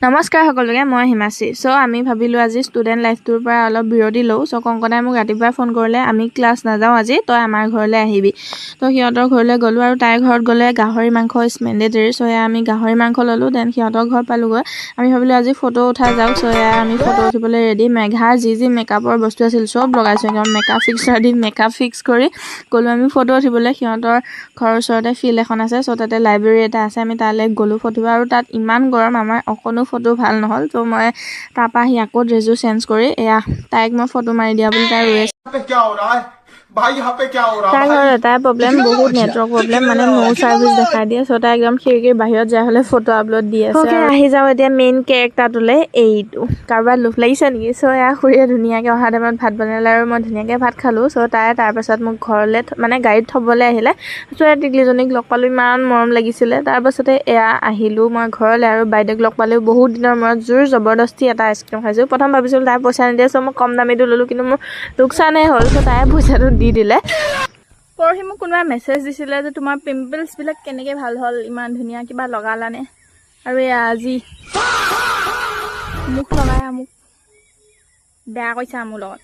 নমস্কাৰ সকলোকে, মই হিমাশ্ৰী। আমি ভাবিলোঁ আজি ষ্টুডেণ্ট লাইফটোৰ পৰা অলপ বিৰতি লওঁ। কংকনাই মোক ৰাতিপুৱাই ফোন কৰিলে, আমি ক্লাছ নাযাওঁ আজি, তই আমাৰ ঘৰলৈ আহিবি। সিহঁতৰ ঘৰলৈ গ'লোঁ আৰু তাইৰ ঘৰত গ'লে গাহৰি মাংস ইজ মেণ্ডেটৰী। আমি গাহৰি মাংস ল'লোঁ। দেন সিহঁতৰ ঘৰ পালোঁগৈ। আমি ভাবিলোঁ আজি ফটো উঠা যাওক। আমি ফটো উঠিবলৈ ৰেডি। মেঘাৰ যি মেকআপৰ বস্তু আছিল চব লগাইছোঁ। একদম মেকআপ ফিক্সাৰ দি মেকআপ ফিক্স কৰি গ'লোঁ আমি ফটো উঠিবলৈ। সিহঁতৰ ঘৰৰ ওচৰতে ফিল্ড এখন আছে, তাতে লাইব্ৰেৰী এটা আছে। আমি তালৈ গ'লোঁ ফটো, আৰু তাত ইমান গৰম, আমাৰ অকণো ফটো ভাল নহ'ল। মই তাৰপৰা আহি আকৌ ড্ৰেছযোৰ চেঞ্জ কৰি তাইক মই ফটো মাৰি দিয়া বুলি তাই ৰৈ আছে। তাই ঘৰত এটাই প্ৰব্লেম, বহুত নেটৱৰ্ক প্ৰব্লেম, মানে ন' চাৰ্ভিচ দেখাই দিয়ে। তাই একদম খিৰিকীৰ বাহিৰত যাই হ'লে ফটো আপলোড দি আছে। আহি যাওঁ এতিয়া মেইন কেৰেক্টাৰটোলৈ, এইটো কাৰোবাৰ লোভ লাগিছে নেকি? খুৰীয়ে ধুনীয়াকৈ অহা টাইমত ভাত বনালে আৰু মই ধুনীয়াকৈ ভাত খালোঁ। তাই তাৰপাছত মোক ঘৰলৈ মানে গাড়ীত থ'বলৈ আহিলে। টিকলিজনীক লগ পালোঁ, ইমান মৰম লাগিছিলে। তাৰপাছতে আহিলোঁ মই ঘৰলৈ, আৰু বাইদেউক লগ পালেও বহুত দিনৰ মূৰত জোৰ জবৰদস্তি এটা আইচক্ৰীম খাইছোঁ। প্ৰথম ভাবিছিলোঁ তাই পইচা নিদিয়ে, মই কম দামীটো ল'লোঁ, কিন্তু মোৰ লোকচানেই হ'ল। তাই পইচাটো দি দিলে। পৰহি মোক কোনোবাই মেছেজ দিছিলে যে তোমাৰ পিম্পলছবিলাক কেনেকৈ ভাল হ'ল, ইমান ধুনীয়া কিবা লগালানে? আৰু আজি মোক লগাই মোক বেয়া কৈছা মোৰ লগত।